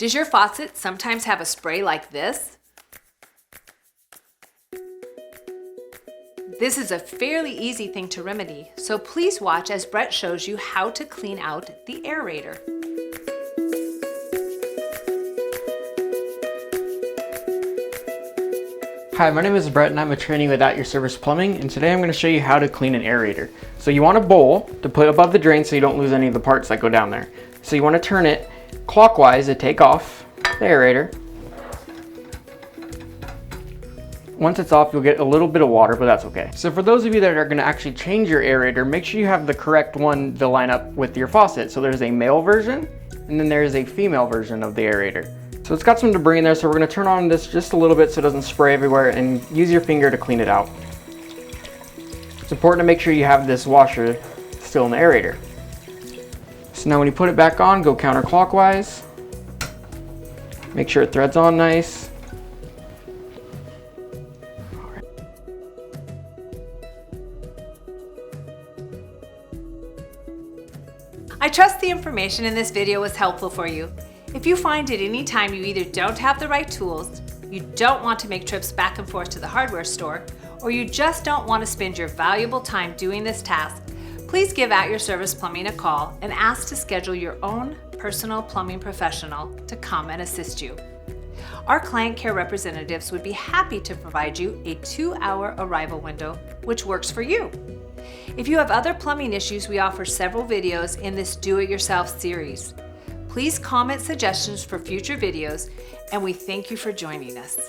Does your faucet sometimes have a spray like this? This is a fairly easy thing to remedy, so please watch as Brett shows you how to clean out the aerator. Hi, my name is Brett and I'm a trainee with At Your Service Plumbing, and today I'm going to show you how to clean an aerator. So you want a bowl to put above the drain so you don't lose any of the parts that go down there. So you want to turn it clockwise to take off the aerator. Once it's off, you'll get a little bit of water, but that's okay. So for those of you that are going to actually change your aerator, make sure you have the correct one to line up with your faucet. So there's a male version and then there's a female version of the aerator. So it's got some debris in there, so we're going to turn on this just a little bit so it doesn't spray everywhere, and use your finger to clean it out. It's important to make sure you have this washer still in the aerator. So now when you put it back on, go counterclockwise. Make sure it threads on nice. I trust the information in this video was helpful for you. If you find at any time you either don't have the right tools, you don't want to make trips back and forth to the hardware store, or you just don't want to spend your valuable time doing this task, please give At Your Service Plumbing a call and ask to schedule your own personal plumbing professional to come and assist you. Our client care representatives would be happy to provide you a 2-hour arrival window, which works for you. If you have other plumbing issues, we offer several videos in this Do-It-Yourself series. Please comment suggestions for future videos, and we thank you for joining us.